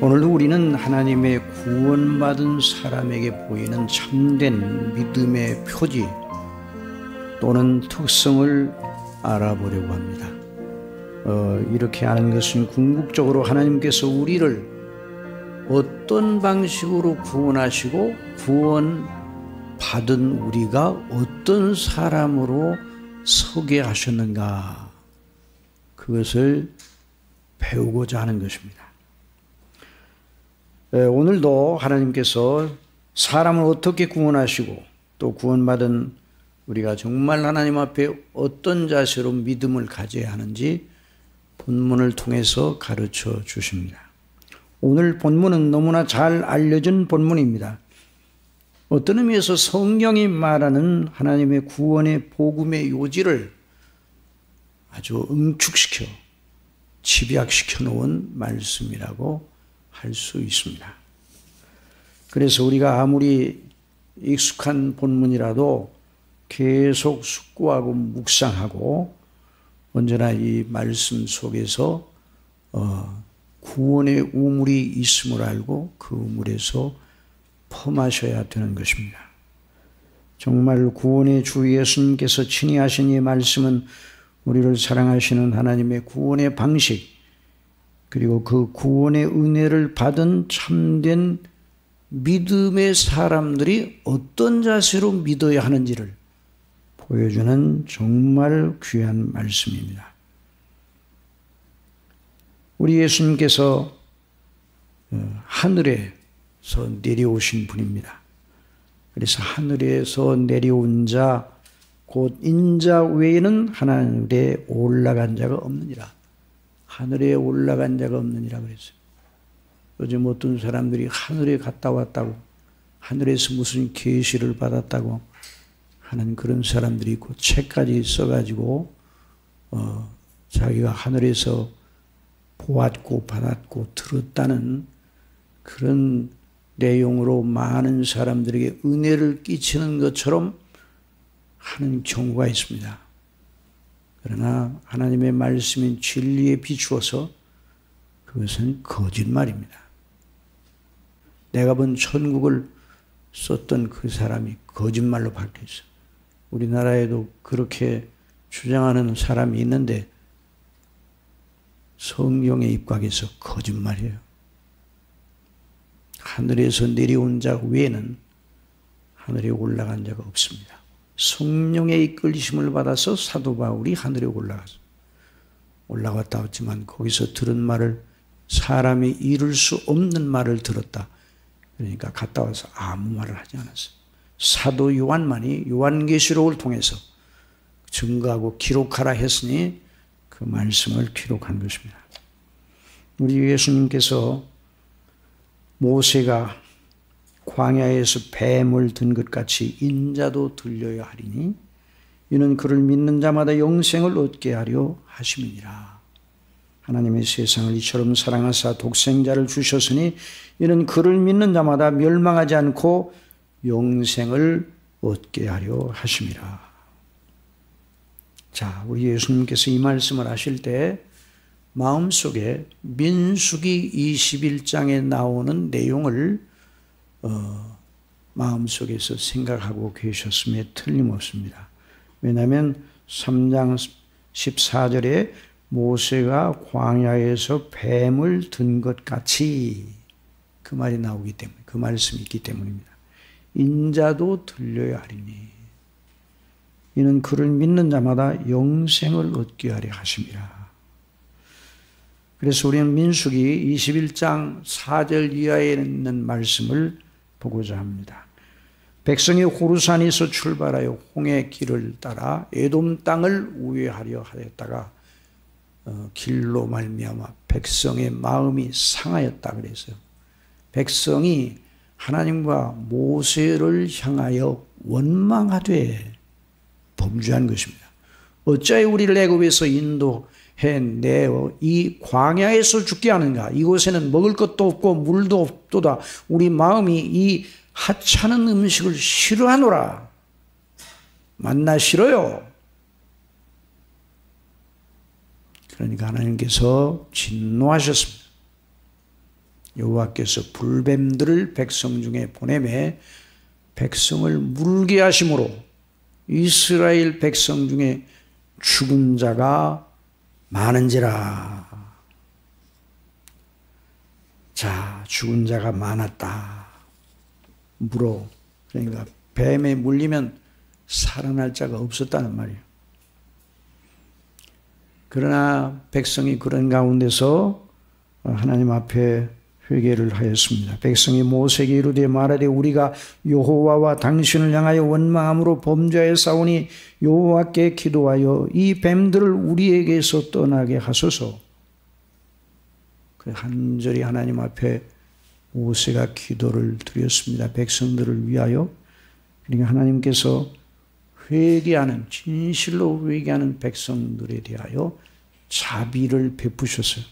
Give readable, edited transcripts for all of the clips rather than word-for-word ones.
오늘도 우리는 하나님의 구원받은 사람에게 보이는 참된 믿음의 표지 또는 특성을 알아보려고 합니다. 이렇게 아는 것은 궁극적으로 하나님께서 우리를 어떤 방식으로 구원하시고 구원받은 우리가 어떤 사람으로 서게 하셨는가, 그것을 배우고자 하는 것입니다. 오늘도 하나님께서 사람을 어떻게 구원하시고 또 구원받은 우리가 정말 하나님 앞에 어떤 자세로 믿음을 가져야 하는지 본문을 통해서 가르쳐 주십니다. 오늘 본문은 너무나 잘 알려진 본문입니다. 어떤 의미에서 성경이 말하는 하나님의 구원의 복음의 요지를 아주 응축시켜 집약시켜 놓은 말씀이라고 할 수 있습니다. 그래서 우리가 아무리 익숙한 본문이라도 계속 숙고하고 묵상하고 언제나 이 말씀 속에서 구원의 우물이 있음을 알고 그 우물에서 펌하셔야 되는 것입니다. 정말 구원의 주 예수님께서 친히 하신 이 말씀은 우리를 사랑하시는 하나님의 구원의 방식, 그리고 그 구원의 은혜를 받은 참된 믿음의 사람들이 어떤 자세로 믿어야 하는지를 보여주는 정말 귀한 말씀입니다. 우리 예수님께서 하늘에서 내려오신 분입니다. 그래서 하늘에서 내려온 자, 곧 인자 외에는 하늘에 올라간 자가 없느니라. 하늘에 올라간 자가 없느니라 그랬어요. 요즘 어떤 사람들이 하늘에 갔다 왔다고, 하늘에서 무슨 계시를 받았다고 하는 그런 사람들이 있고, 책까지 써가지고 자기가 하늘에서 보았고 받았고 들었다는 그런 내용으로 많은 사람들에게 은혜를 끼치는 것처럼 하는 경우가 있습니다. 그러나 하나님의 말씀인 진리에 비추어서 그것은 거짓말입니다. 내가 본 천국을 썼던 그 사람이 거짓말로 바뀌었어요. 우리나라에도 그렇게 주장하는 사람이 있는데 성경에 입각해서 거짓말이에요. 하늘에서 내려온 자 외에는 하늘에 올라간 자가 없습니다. 성령의 이끌리심을 받아서 사도 바울이 하늘에 올라갔다 왔지만 거기서 들은 말을 사람이 이룰 수 없는 말을 들었다. 그러니까 갔다 와서 아무 말을 하지 않았어요. 사도 요한만이 요한계시록을 통해서 증거하고 기록하라 했으니 그 말씀을 기록한 것입니다. 우리 예수님께서 모세가 광야에서 뱀을 든 것 같이 인자도 들려야 하리니 이는 그를 믿는 자마다 영생을 얻게 하려 하심이니라. 하나님의 세상을 이처럼 사랑하사 독생자를 주셨으니 이는 그를 믿는 자마다 멸망하지 않고 영생을 얻게 하려 하심이라. 자, 우리 예수님께서 이 말씀을 하실 때 마음속에 민수기 21장에 나오는 내용을 마음속에서 생각하고 계셨음에 틀림없습니다. 왜냐하면 3장 14절에 모세가 광야에서 뱀을 든 것 같이 그 말이 나오기 때문에, 그 말씀이 있기 때문입니다. 인자도 들려야 하리니 이는 그를 믿는 자마다 영생을 얻게 하려 하심이라. 그래서 우리는 민수기 21장 4절 이하에 있는 말씀을 보고자 합니다. 백성이 호르산에서 출발하여 홍해 길을 따라 에돔 땅을 우회하려 하였다가 길로 말미암아 백성의 마음이 상하였다 그랬어요. 백성이 하나님과 모세를 향하여 원망하되 범죄한 것입니다. 어찌하여 우리를 애굽에서 인도해내어 이 광야에서 죽게 하는가? 이곳에는 먹을 것도 없고 물도 없도다. 우리 마음이 이 하찮은 음식을 싫어하노라. 만나 싫어요. 그러니까 하나님께서 진노하셨습니다. 여호와께서 불뱀들을 백성 중에 보내매 백성을 물게 하심으로 이스라엘 백성 중에 죽은 자가 많은지라. 자, 죽은 자가 많았다. 물어. 그러니까 뱀에 물리면 살아날 자가 없었다는 말이에요. 그러나 백성이 그런 가운데서 하나님 앞에 회개를 하였습니다. 백성이 모세에게 이르되 말하되 우리가 여호와와 당신을 향하여 원망함으로 범죄하였사오니 여호와께 기도하여 이 뱀들을 우리에게서 떠나게 하소서. 그 한절이 하나님 앞에 모세가 기도를 드렸습니다. 백성들을 위하여. 그러니까 하나님께서 회개하는, 진실로 회개하는 백성들에 대하여 자비를 베푸셨어요.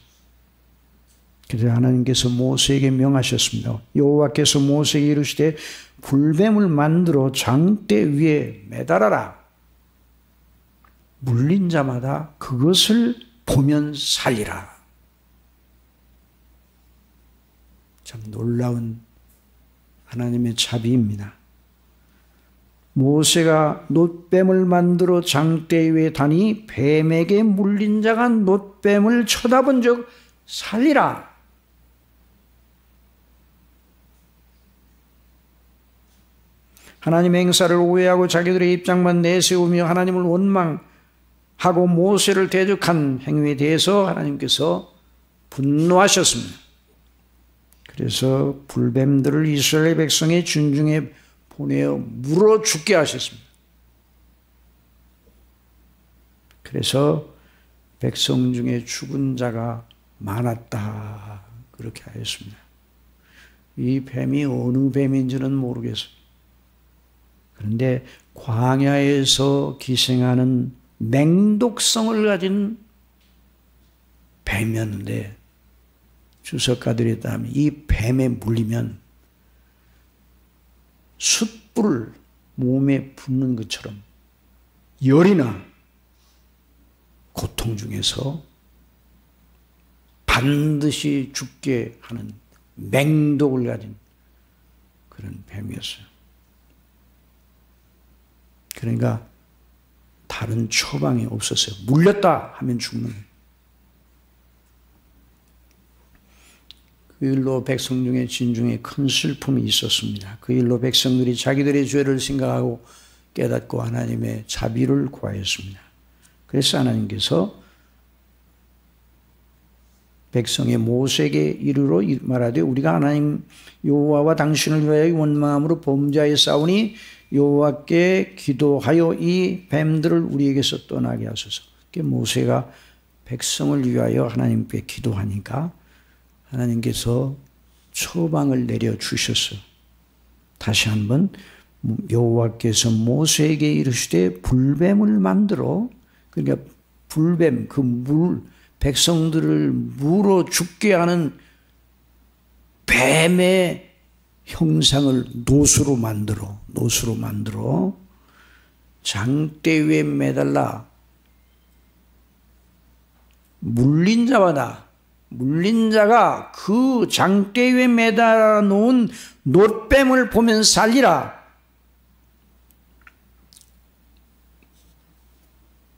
그래서 하나님께서 모세에게 명하셨습니다. 여호와께서 모세에게 이르시되 불뱀을 만들어 장대 위에 매달아라. 물린 자마다 그것을 보면 살리라. 참 놀라운 하나님의 자비입니다. 모세가 놋뱀을 만들어 장대 위에 다니 뱀에게 물린 자가 놋뱀을 쳐다본 적 살리라. 하나님의 행사를 오해하고 자기들의 입장만 내세우며 하나님을 원망하고 모세를 대적한 행위에 대해서 하나님께서 분노하셨습니다. 그래서 불뱀들을 이스라엘 백성의 준중에 보내어 물어 죽게 하셨습니다. 그래서 백성 중에 죽은 자가 많았다. 그렇게 하였습니다. 이 뱀이 어느 뱀인지는 모르겠어요. 그런데 광야에서 기생하는 맹독성을 가진 뱀이었는데 주석가들에 따르면 이 뱀에 물리면 숯불을 몸에 붓는 것처럼 열이나 고통 중에서 반드시 죽게 하는 맹독을 가진 그런 뱀이었어요. 그러니까 다른 처방이 없었어요. 물렸다 하면 죽는 거예요. 그 일로 백성 중에 진중에 큰 슬픔이 있었습니다. 그 일로 백성들이 자기들의 죄를 생각하고 깨닫고 하나님의 자비를 구하였습니다. 그래서 하나님께서 백성의 모세에게 이르러 말하되 우리가 하나님 여호와와 당신을 위하여 원망함으로 범죄하였사오니 여호와께 기도하여 이 뱀들을 우리에게서 떠나게 하소서. 모세가 백성을 위하여 하나님께 기도하니까 하나님께서 처방을 내려주셨어요. 다시 한번 여호와께서 모세에게 이르시되 불뱀을 만들어, 그러니까 불뱀, 그 백성들을 물어 죽게 하는 뱀의 형상을 노수로 만들어 장대 위에 매달라 물린 자가 그 장대 위에 매달아 놓은 놋뱀을 보면 살리라.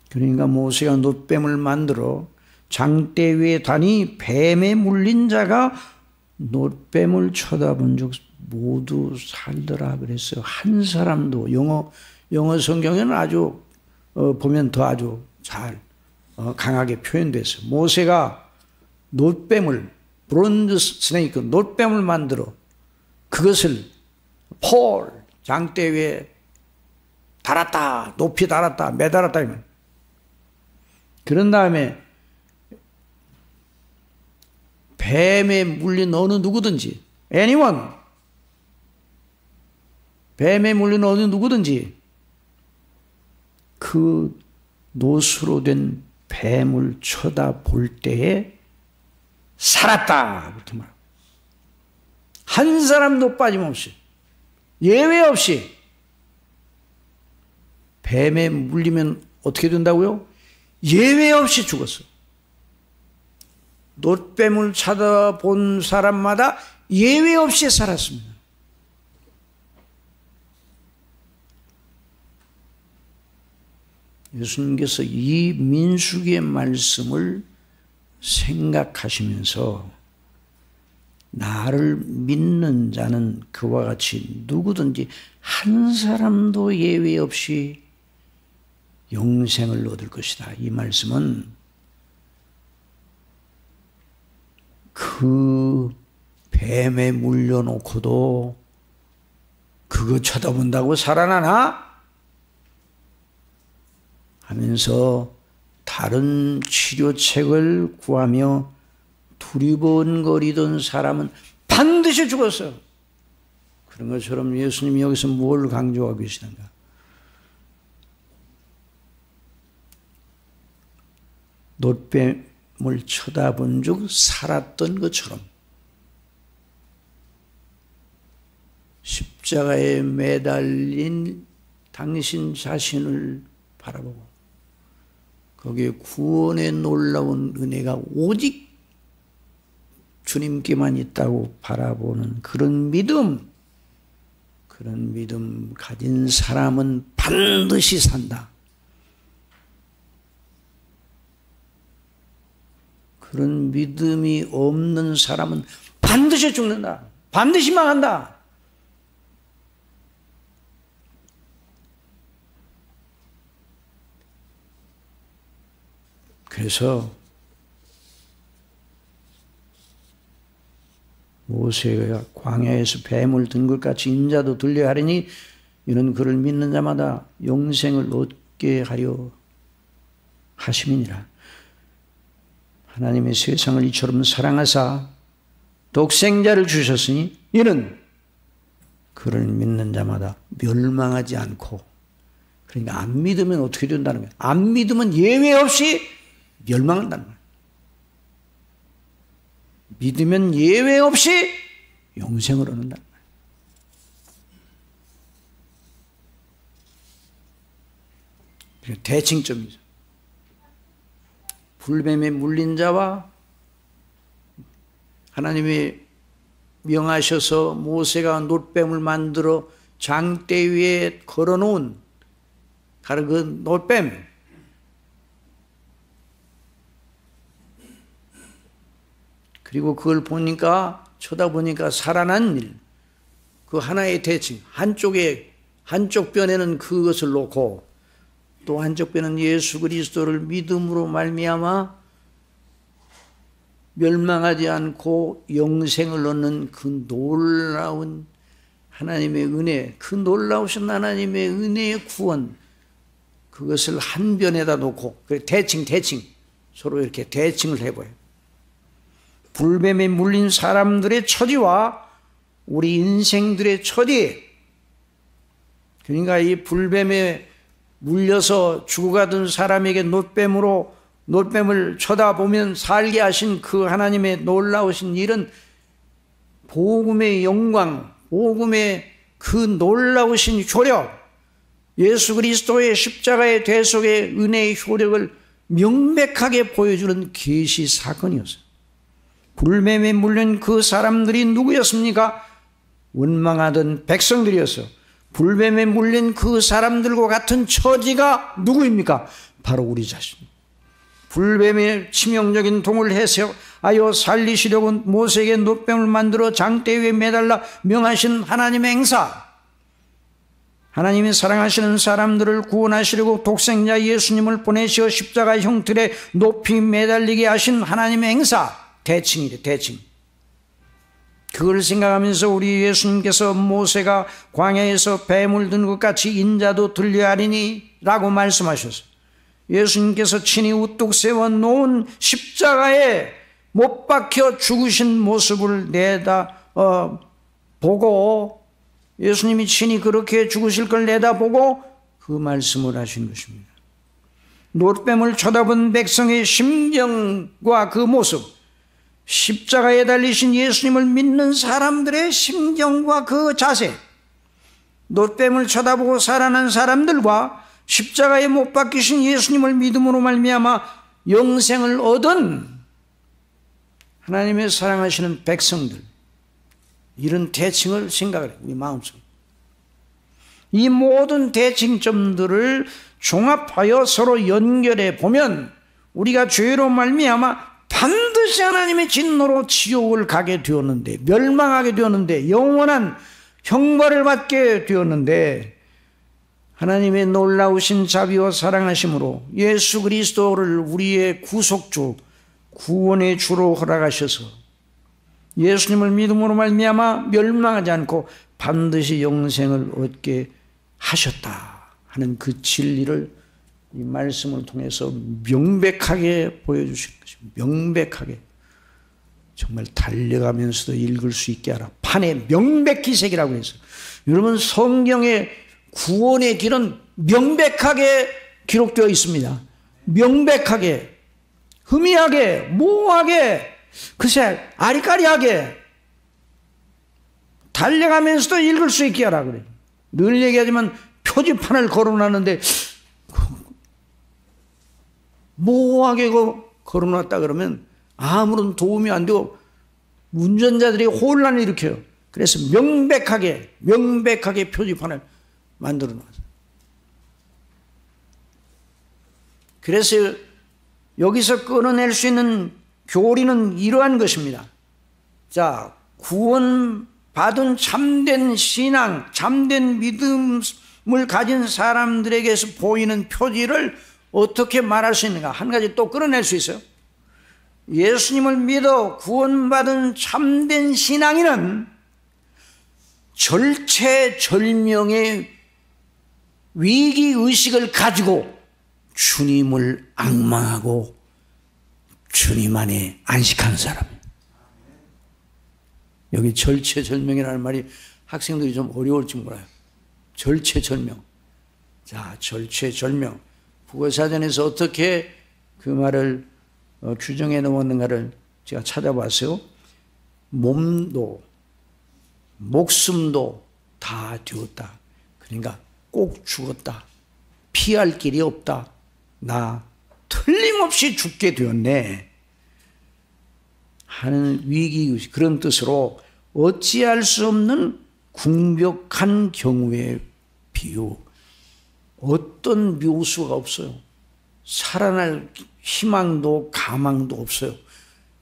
그러니까 모세가 놋뱀을 만들어 장대 위에 다니 뱀에 물린 자가 놋뱀을 쳐다본 적 모두 살더라 그랬어요. 한 사람도 영어 성경에는 아주 보면 더 아주 잘 강하게 표현됐어요. 모세가 놋뱀을 브론즈 스네이크 놋뱀을 만들어 그것을 폴 장대 위에 달았다, 높이 달았다, 매달았다 이면 그런 다음에 뱀에 물린 어느 누구든지 anyone 뱀에 물린 어느 누구든지 그 노수로 된 뱀을 쳐다볼 때에 살았다 그렇게 말합니다. 한 사람도 빠짐없이 예외 없이 뱀에 물리면 어떻게 된다고요? 예외 없이 죽었어요. 놋뱀을 찾아본 사람마다 예외 없이 살았습니다. 예수님께서 이 민수기의 말씀을 생각하시면서 나를 믿는 자는 그와 같이 누구든지 한 사람도 예외 없이 영생을 얻을 것이다. 이 말씀은 그 뱀에 물려놓고도 그거 쳐다본다고 살아나나? 하면서 다른 치료책을 구하며 두리번거리던 사람은 반드시 죽었어요. 그런 것처럼 예수님이 여기서 뭘 강조하고 계시는가? 놋뱀을 쳐다본 즉 살았던 것처럼 십자가에 매달린 당신 자신을 바라보고 거기에 구원의 놀라운 은혜가 오직 주님께만 있다고 바라보는 그런 믿음 가진 사람은 반드시 산다. 그런 믿음이 없는 사람은 반드시 죽는다. 반드시 망한다. 그래서 모세가 광야에서 뱀을 든 것 같이 인자도 들려 하리니 이는 그를 믿는 자마다 영생을 얻게 하려 하심이니라. 하나님의 세상을 이처럼 사랑하사 독생자를 주셨으니 이는 그를 믿는 자마다 멸망하지 않고, 그러니까 안 믿으면 어떻게 된다는 거예요? 안 믿으면 예외 없이 멸망한다는 거예요. 믿으면 예외 없이 영생을 얻는다는 거예요. 그리고 대칭점이죠. 불뱀에 물린 자와 하나님이 명하셔서 모세가 놋뱀을 만들어 장대 위에 걸어놓은 바로 그 놋뱀, 그리고 그걸 보니까 쳐다보니까 살아난 일, 그 하나의 대칭, 한쪽 변에는 그것을 놓고 또 한쪽 변은 예수 그리스도를 믿음으로 말미암아 멸망하지 않고 영생을 얻는 그 놀라운 하나님의 은혜, 그 놀라우신 하나님의 은혜의 구원, 그것을 한 변에다 놓고 대칭 서로 이렇게 대칭을 해봐요. 불뱀에 물린 사람들의 처지와 우리 인생들의 처지, 그러니까 이 불뱀에 물려서 죽어가던 사람에게 놋뱀을 쳐다보면 살게 하신 그 하나님의 놀라우신 일은 복음의 영광, 복음의 그 놀라우신 효력, 예수 그리스도의 십자가의 대속의 은혜의 효력을 명백하게 보여주는 계시 사건이었어요. 불뱀에 물린 그 사람들이 누구였습니까? 원망하던 백성들이었어요. 불뱀에 물린 그 사람들과 같은 처지가 누구입니까? 바로 우리 자신. 불뱀의 치명적인 동을 해서하여 살리시려고 모세에게 놋뱀을 만들어 장대 위에 매달라 명하신 하나님의 행사, 하나님이 사랑하시는 사람들을 구원하시려고 독생자 예수님을 보내시어 십자가 형틀에 높이 매달리게 하신 하나님의 행사, 대칭이래, 대칭. 그걸 생각하면서 우리 예수님께서 모세가 광야에서 뱀을 든 것 같이 인자도 들려하리니 라고 말씀하셨어요. 예수님께서 친히 우뚝 세워놓은 십자가에 못 박혀 죽으신 모습을 보고, 예수님이 친히 그렇게 죽으실 걸 내다보고 그 말씀을 하신 것입니다. 놋뱀을 쳐다본 백성의 심정과 그 모습, 십자가에 달리신 예수님을 믿는 사람들의 심정과 그 자세, 놋뱀을 쳐다보고 살아난 사람들과 십자가에 못 박히신 예수님을 믿음으로 말미암아 영생을 얻은 하나님의 사랑하시는 백성들, 이런 대칭을 생각을 해요. 우리 마음속에. 이 모든 대칭점들을 종합하여 서로 연결해 보면 우리가 죄로 말미암아 반드시 하나님의 진노로 지옥을 가게 되었는데, 멸망하게 되었는데, 영원한 형벌을 받게 되었는데, 하나님의 놀라우신 자비와 사랑하심으로 예수 그리스도를 우리의 구속주, 구원의 주로 허락하셔서 예수님을 믿음으로 말미암아 멸망하지 않고 반드시 영생을 얻게 하셨다 하는 그 진리를 이 말씀을 통해서 명백하게 보여주실 것입니다. 명백하게, 정말 달려가면서도 읽을 수 있게 하라. 판에 명백히 새기라고 해서, 여러분, 성경의 구원의 길은 명백하게 기록되어 있습니다. 명백하게, 희미하게, 모호하게, 글쎄 아리까리하게 달려가면서도 읽을 수 있게 하라 그래요. 늘 얘기하지만 표지판을 걸어놨는데 모호하게 걸어놨다 그러면 아무런 도움이 안 되고 운전자들이 혼란을 일으켜요. 그래서 명백하게 표지판을 만들어 놨어요. 그래서 여기서 끊어낼 수 있는 교리는 이러한 것입니다. 자, 구원받은 참된 신앙, 참된 믿음을 가진 사람들에게서 보이는 표지를 어떻게 말할 수 있는가? 한 가지 또 끌어낼 수 있어요. 예수님을 믿어 구원받은 참된 신앙인은 절체절명의 위기의식을 가지고 주님을 앙망하고 주님 안에 안식하는 사람이에요. 여기 절체절명이라는 말이 학생들이 좀 어려울지 몰라요. 절체절명. 자, 절체절명. 국어사전에서 어떻게 그 말을 규정해 놓았는가를 제가 찾아봤어요. 몸도 목숨도 다 되었다. 그러니까 꼭 죽었다. 피할 길이 없다. 나 틀림없이 죽게 되었네 하는 위기의식, 그런 뜻으로 어찌할 수 없는 궁벽한 경우의 비유, 어떤 묘수가 없어요. 살아날 희망도 가망도 없어요.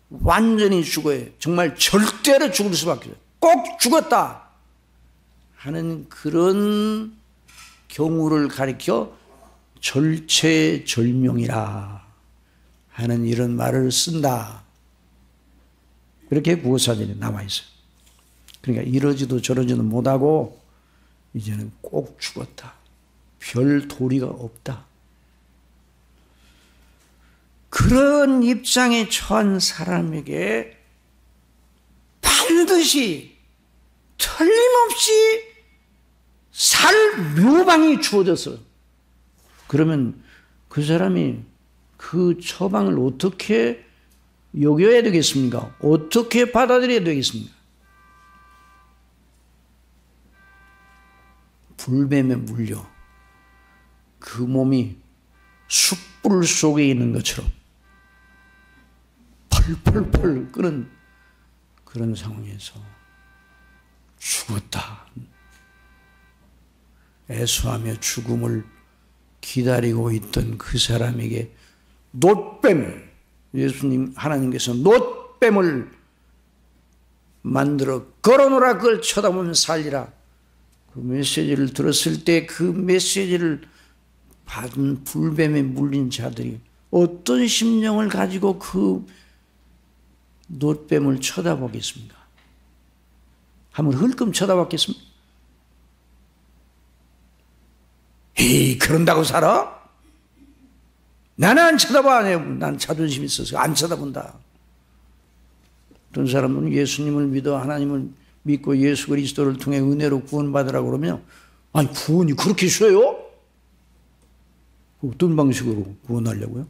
완전히 죽어요. 정말 절대로 죽을 수밖에 없어요. 꼭 죽었다 하는 그런 경우를 가리켜 절체절명이라 하는 이런 말을 쓴다. 그렇게 구어사전에 나와 있어요. 그러니까 이러지도 저러지도 못하고 이제는 꼭 죽었다. 별 도리가 없다. 그런 입장에 처한 사람에게 반드시 틀림없이 살 묘방이 주어졌어요. 그러면 그 사람이 그 처방을 어떻게 여겨야 되겠습니까? 어떻게 받아들여야 되겠습니까? 불뱀에 물려 그 몸이 숯불 속에 있는 것처럼 펄펄펄 끓는 그런 상황에서 죽었다. 애수하며 죽음을 기다리고 있던 그 사람에게 놋뱀, 예수님 하나님께서 놋뱀을 만들어 걸어놓으라, 그걸 쳐다보면 살리라. 그 메시지를 들었을 때 그 메시지를 받은 불뱀에 물린 자들이 어떤 심령을 가지고 그 놋뱀을 쳐다보겠습니까? 한번 흘끔 쳐다봤겠습니까? 에이, 그런다고 살아? 나는 안 쳐다봐. 난 자존심 있어서 안 쳐다본다. 어떤 사람은 예수님을 믿어 하나님을 믿고 예수 그리스도를 통해 은혜로 구원받으라고 그러면, 아니, 구원이 그렇게 쉬워요? 어떤 방식으로 구원하려고요?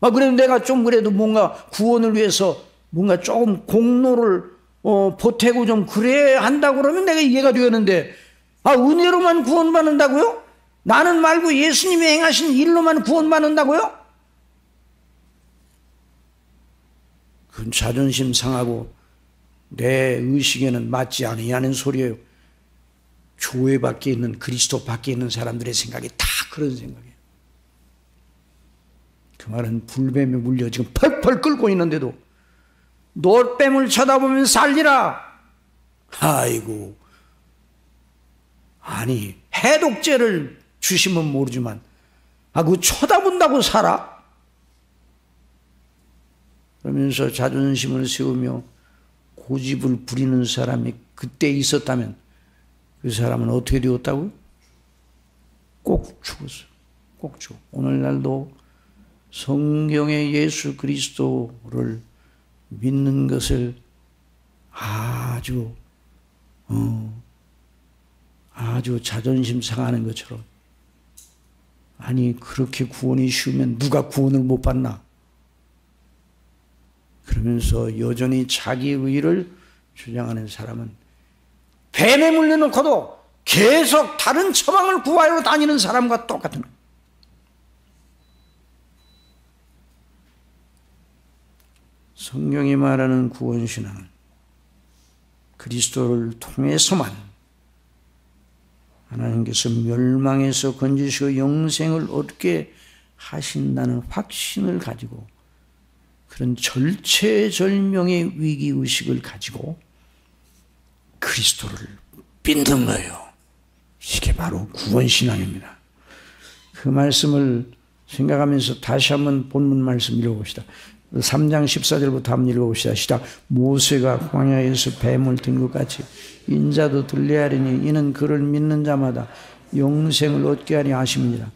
그래도 내가 좀 그래도 뭔가 구원을 위해서 뭔가 조금 공로를 보태고 좀 그래야 한다고 그러면 내가 이해가 되었는데, 아, 은혜로만 구원받는다고요? 나는 말고 예수님이 행하신 일로만 구원받는다고요? 그건 자존심 상하고 내 의식에는 맞지 않으냐는 소리예요. 교회 밖에 있는, 그리스도 밖에 있는 사람들의 생각이 다 그런 생각이에요. 그 말은 불뱀에 물려 지금 펄펄 끓고 있는데도 노뱀을 쳐다보면 살리라. 아이고, 아니 해독제를 주시면 모르지만 그 쳐다본다고 살아? 그러면서 자존심을 세우며 고집을 부리는 사람이 그때 있었다면 그 사람은 어떻게 되었다고요? 꼭 죽었어요. 꼭 죽어. 오늘날도 성경의 예수 그리스도를 믿는 것을 아주 자존심 상하는 것처럼, 아니 그렇게 구원이 쉬우면 누가 구원을 못 받나? 그러면서 여전히 자기 의를 주장하는 사람은 뱀에 물려놓고도 계속 다른 처방을 구하러 다니는 사람과 똑같은 거예요. 성경이 말하는 구원신앙은 그리스도를 통해서만 하나님께서 멸망에서 건지시고 영생을 얻게 하신다는 확신을 가지고, 그런 절체절명의 위기의식을 가지고 그리스도를 믿는 거예요. 이게 바로 구원신앙입니다. 그 말씀을 생각하면서 다시 한번 본문 말씀 읽어봅시다. 3장 14절부터 한번 읽어봅시다. 시작. 모세가 광야에서 뱀을 든 것 같이 인자도 들려야 하리니 이는 그를 믿는 자마다 영생을 얻게 하려 하심이니라.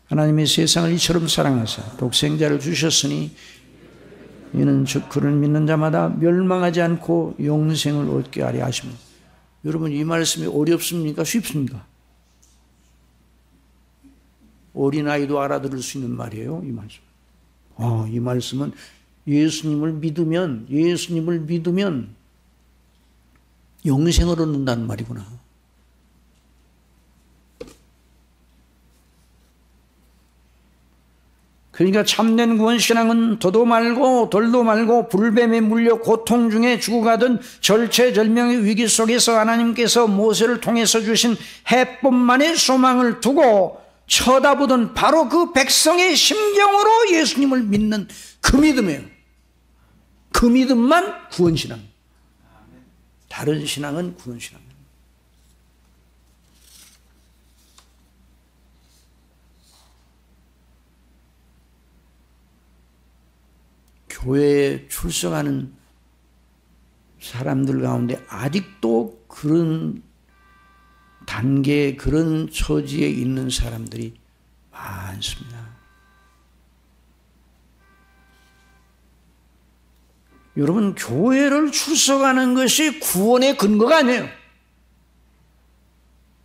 하나님의 세상을 이처럼 사랑하사 독생자를 주셨으니 이는 즉 그를 믿는 자마다 멸망하지 않고 영생을 얻게 하려 하십니다. 여러분, 이 말씀이 어렵습니까? 쉽습니까? 어린아이도 알아들을 수 있는 말이에요, 이 말씀. 이 말씀은 예수님을 믿으면 영생을 얻는다는 말이구나. 그러니까 참된 구원신앙은 더도 말고 덜도 말고 불뱀에 물려 고통 중에 죽어가던 절체절명의 위기 속에서 하나님께서 모세를 통해서 주신 해법만의 소망을 두고 쳐다보던 바로 그 백성의 심경으로 예수님을 믿는 그 믿음이에요. 그 믿음만 구원신앙. 다른 신앙은 구원신앙. 교회에 출석하는 사람들 가운데 아직도 그런 단계, 그런 처지에 있는 사람들이 많습니다. 여러분, 교회를 출석하는 것이 구원의 근거가 아니에요.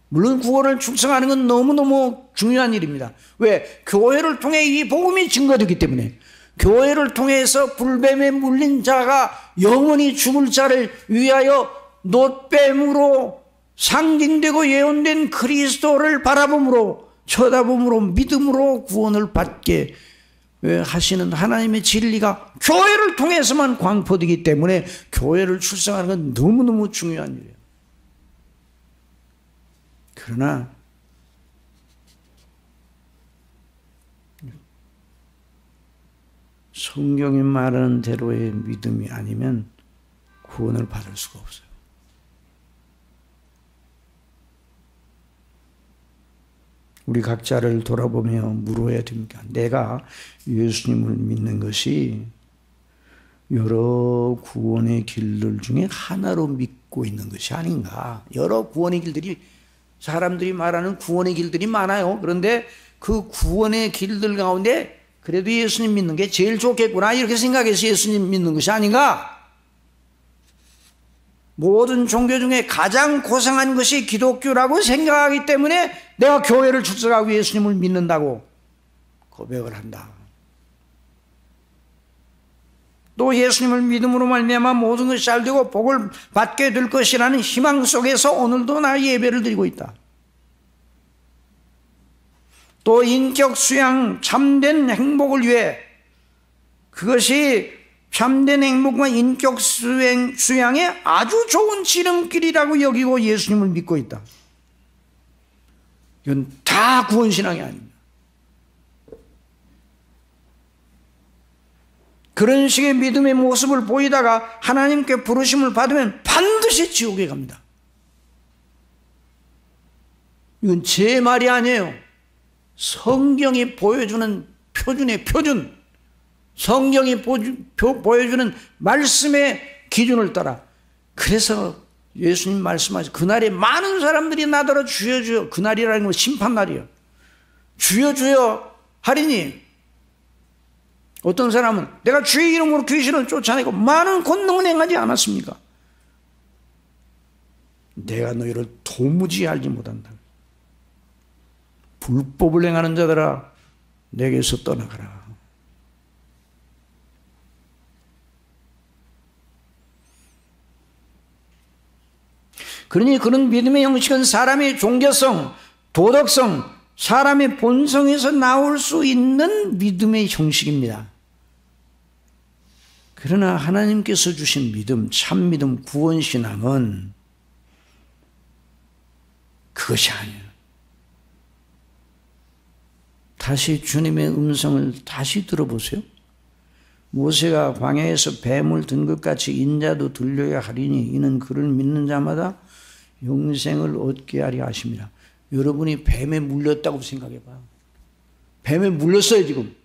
물론 구원을 출석하는 건 너무너무 중요한 일입니다. 왜? 교회를 통해 이 복음이 증거되기 때문에. 교회를 통해서 불뱀에 물린 자가 영원히 죽을 자를 위하여 놋뱀으로 상징되고 예언된 그리스도를 바라봄으로, 쳐다봄으로, 믿음으로 구원을 받게 하시는 하나님의 진리가 교회를 통해서만 광포되기 때문에 교회를 출석하는 건 너무너무 중요한 일이에요. 그러나 성경이 말하는 대로의 믿음이 아니면 구원을 받을 수가 없어요. 우리 각자를 돌아보며 물어야 됩니까? 내가 예수님을 믿는 것이 여러 구원의 길들 중에 하나로 믿고 있는 것이 아닌가? 여러 구원의 길들이, 사람들이 말하는 구원의 길들이 많아요. 그런데 그 구원의 길들 가운데 그래도 예수님 믿는 게 제일 좋겠구나, 이렇게 생각해서 예수님 믿는 것이 아닌가? 모든 종교 중에 가장 고상한 것이 기독교라고 생각하기 때문에 내가 교회를 출석하고 예수님을 믿는다고 고백을 한다. 또 예수님을 믿음으로 말미암아 모든 것이 잘 되고 복을 받게 될 것이라는 희망 속에서 오늘도 나 예배를 드리고 있다. 또 인격 수양, 참된 행복을 위해, 그것이 참된 행복과 인격 수양의 아주 좋은 지름길이라고 여기고 예수님을 믿고 있다. 이건 다 구원신앙이 아닙니다. 그런 식의 믿음의 모습을 보이다가 하나님께 부르심을 받으면 반드시 지옥에 갑니다. 이건 제 말이 아니에요. 성경이 보여주는 표준의 표준, 성경이 보여주는 말씀의 기준을 따라. 그래서 예수님 말씀하신 그날에 많은 사람들이 나더러 주여 주여, 그날이라는 건 심판날이에요. 주여 주여 하리니, 어떤 사람은 내가 주의 이름으로 귀신을 쫓아내고 많은 권능을 행하지 않았습니까? 내가 너희를 도무지 알지 못한다. 불법을 행하는 자들아, 내게서 떠나가라. 그러니 그런 믿음의 형식은 사람의 종교성, 도덕성, 사람의 본성에서 나올 수 있는 믿음의 형식입니다. 그러나 하나님께서 주신 믿음, 참믿음, 구원신앙은 그것이 아니에요. 다시 주님의 음성을 다시 들어보세요. 모세가 광야에서 뱀을 든 것 같이 인자도 들려야 하리니 이는 그를 믿는 자마다 영생을 얻게 하려 하심이라. 여러분이 뱀에 물렸다고 생각해 봐요. 뱀에 물렸어요 지금.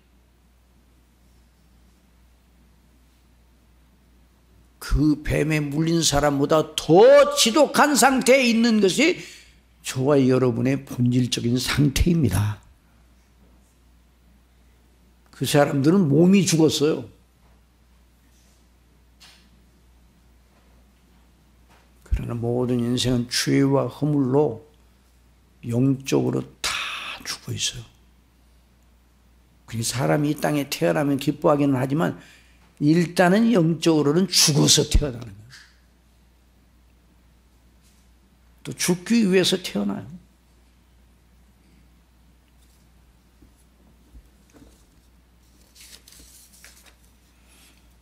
그 뱀에 물린 사람보다 더 지독한 상태에 있는 것이 저와 여러분의 본질적인 상태입니다. 그 사람들은 몸이 죽었어요. 그러나 모든 인생은 죄와 허물로 영적으로 다 죽어 있어요. 사람이 이 땅에 태어나면 기뻐하기는 하지만 일단은 영적으로는 죽어서 태어나는 거예요. 또 죽기 위해서 태어나요.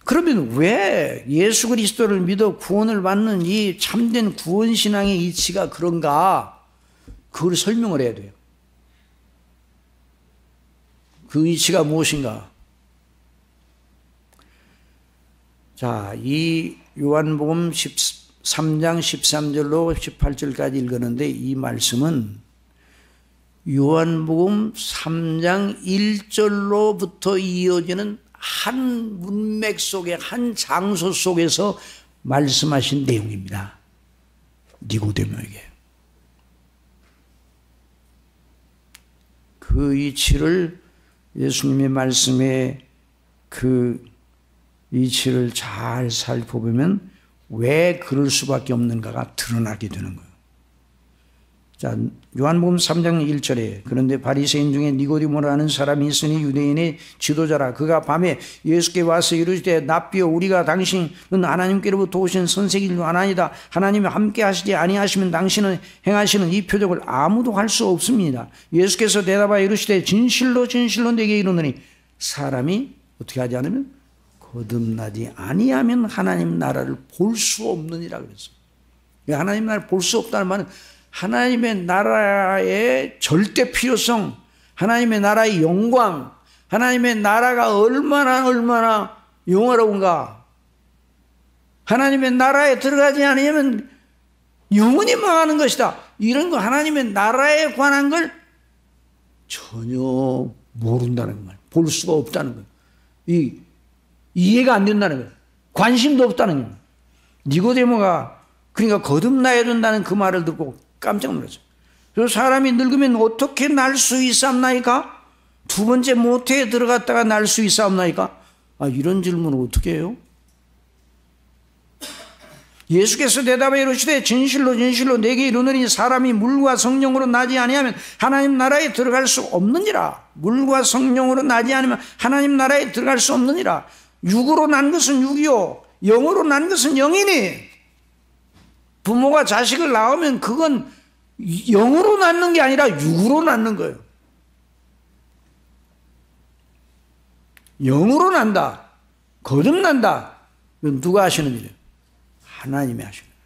그러면 왜 예수 그리스도를 믿어 구원을 받는 이 참된 구원신앙의 이치가 그런가? 그걸 설명을 해야 돼요. 그 이치가 무엇인가? 자, 이 요한복음 13장 13절로 18절까지 읽었는데 이 말씀은 요한복음 3장 1절로부터 이어지는 한 문맥 속에 한 장소 속에서 말씀하신 내용입니다. 니고데모에게. 그 이치를 예수님의 말씀에 그 이치를 잘 살펴보면 왜 그럴 수밖에 없는가가 드러나게 되는 거예요. 자, 요한복음 3장 1절에 그런데 바리새인 중에 니고디모라는 사람이 있으니 유대인의 지도자라. 그가 밤에 예수께 와서 이르시되 납비여 우리가 당신은 하나님께로부터 오신 선생일 줄 아나이다. 하나님이 함께 하시지 아니하시면 당신은 행하시는 이 표적을 아무도 할 수 없습니다. 예수께서 대답하여 이르시되 진실로 진실로 내게 이르노니 사람이 어떻게 하지 않으면 거듭나지 아니하면 하나님 나라를 볼 수 없느니라 그랬어요. 하나님 나라를 볼 수 없다는 말은 하나님의 나라의 절대 필요성, 하나님의 나라의 영광, 하나님의 나라가 얼마나 영화로운가. 하나님의 나라에 들어가지 않으면 영원히 망하는 것이다. 이런 거 하나님의 나라에 관한 걸 전혀 모른다는 말, 볼 수가 없다는 거예요. 이해가 안 된다는 거예요. 관심도 없다는 거예요. 니고데모가 그러니까 거듭나야 된다는 그 말을 듣고 깜짝 놀랐어요. 그래서 사람이 늙으면 어떻게 날 수 있사옵나이까? 두 번째 모태에 들어갔다가 날 수 있사옵나이까? 이런 질문을 어떻게 해요? 예수께서 대답하여 이르시되 진실로 진실로 내게 이르노니 사람이 물과 성령으로 나지 아니하면 하나님 나라에 들어갈 수 없느니라. 물과 성령으로 나지 않으면 하나님 나라에 들어갈 수 없느니라. 육으로 난 것은 육이요 영으로 난 것은 영이니. 부모가 자식을 낳으면 그건 영으로 낳는 게 아니라 육으로 낳는 거예요. 영으로 난다, 거듭난다. 이건 누가 하시는 일이에요? 하나님이 하시는 일이에요.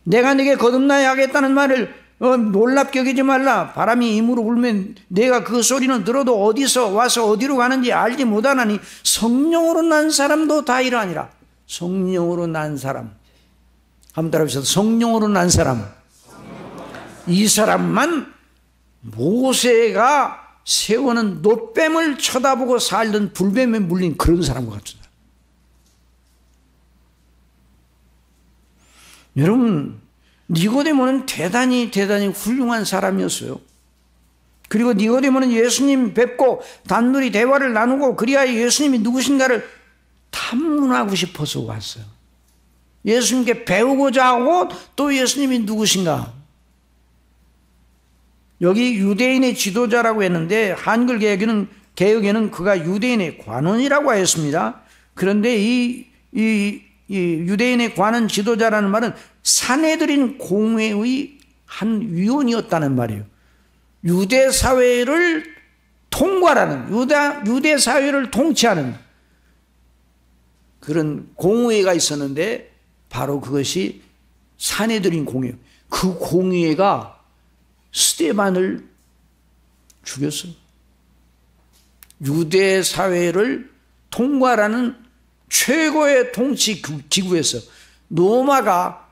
내가 네게 거듭나야 하겠다는 말을 놀랍게 여기지 말라. 바람이 임으로 불면 내가 그 소리는 들어도 어디서 와서 어디로 가는지 알지 못하나니 성령으로 난 사람도 다 이러하니라. 성령으로 난 사람. 한번 따라해보세요. 성령으로 난 사람. 이 사람만 모세가 세우는 놋뱀을 쳐다보고 살던 불뱀에 물린 그런 사람과 같은 사람. 여러분, 니고데모는 대단히 훌륭한 사람이었어요. 그리고 니고데모는 예수님 뵙고 단둘이 대화를 나누고 그리하여 예수님이 누구신가를 탐문하고 싶어서 왔어요. 예수님께 배우고자 하고 또 예수님이 누구신가. 여기 유대인의 지도자라고 했는데 한글 개혁에는 그가 유대인의 관원이라고 하였습니다. 그런데 이 유대인의 관원 지도자라는 말은 산헤드린 공회의 한 위원이었다는 말이에요. 유대 사회를 통괄하는, 유대 사회를 통치하는 그런 공회가 있었는데 바로 그것이 산헤드린 공회예요. 그 공회가 스데반을 죽였어요. 유대 사회를 통괄하는 최고의 통치 기구에서 로마가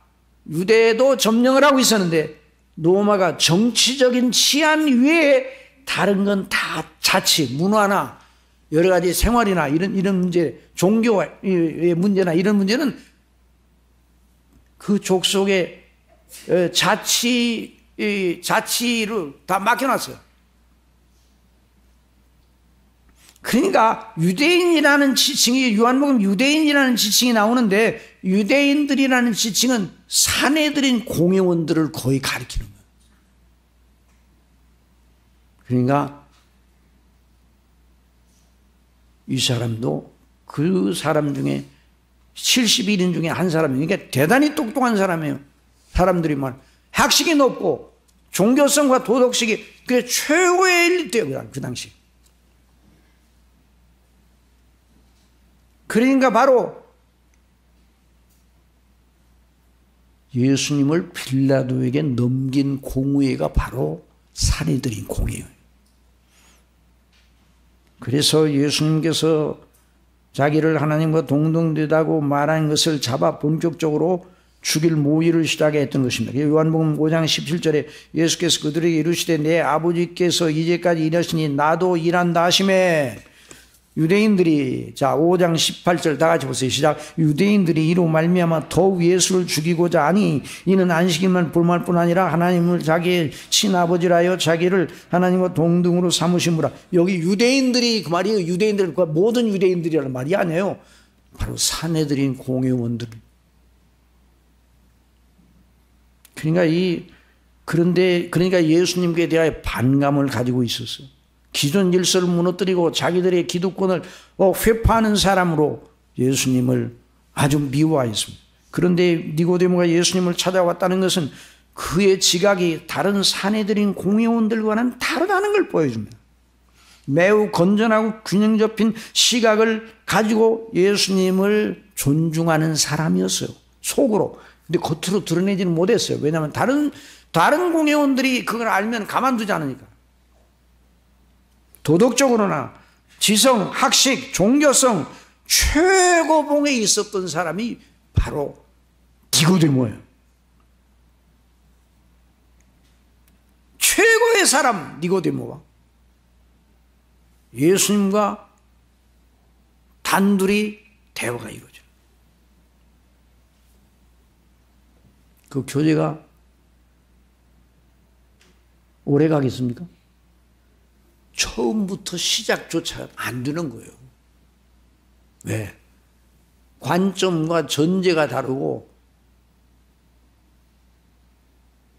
유대도 점령을 하고 있었는데 로마가 정치적인 치안 위에 다른 건 다 자치, 문화나 여러 가지 생활이나 이런 문제, 종교의 문제나 이런 문제는 그 족속의 자치로 다 맡겨놨어요. 그러니까 유대인이라는 지칭이, 요한복음 유대인이라는 지칭이 나오는데 유대인들이라는 지칭은 산헤드린 공회원들을 거의 가리키는 거예요. 그러니까 이 사람도 그 사람 중에 71인 중에 한 사람이에요. 그러니까 대단히 똑똑한 사람이에요. 사람들이 말 학식이 높고 종교성과 도덕식이 그 최고의 엘리트예요. 그 당시. 그러니까 바로 예수님을 빌라도에게 넘긴 공회가 바로 산헤드린 공회예요. 그래서 예수님께서 자기를 하나님과 동등되다고 말한 것을 잡아 본격적으로 죽일 모의를 시작했던 것입니다. 요한복음 5장 17절에 예수께서 그들에게 이르시되 내 아버지께서 이제까지 일하시니 나도 일한다 하시매. 유대인들이, 자 5장 18절 다 같이 보세요. 시작. 유대인들이 이로 말미암아 더욱 예수를 죽이고자 하니 이는 안식일만 볼말 뿐 아니라 하나님을 자기의 친아버지라 하여 자기를 하나님과 동등으로 삼으심으라. 여기 유대인들이 그 말이에요. 유대인들, 모든 유대인들이라는 말이 아니에요. 바로 산헤드린 공회원들. 그러니까 예수님께 대하여 반감을 가지고 있었어요. 기존 질서를 무너뜨리고 자기들의 기득권을 회파하는 사람으로 예수님을 아주 미워하였습니다. 그런데 니고데모가 예수님을 찾아왔다는 것은 그의 지각이 다른 산헤드린 공회원들과는 다르다는 걸 보여줍니다. 매우 건전하고 균형 잡힌 시각을 가지고 예수님을 존중하는 사람이었어요. 속으로. 근데 겉으로 드러내지는 못했어요. 왜냐하면 다른 공회원들이 그걸 알면 가만두지 않으니까. 도덕적으로나 지성, 학식, 종교성 최고봉에 있었던 사람이 바로 니고데모예요. 최고의 사람 니고데모가 예수님과 단둘이 대화가 이루어져요. 그 교제가 오래 가겠습니까? 처음부터 시작조차 안 되는 거예요. 왜? 관점과 전제가 다르고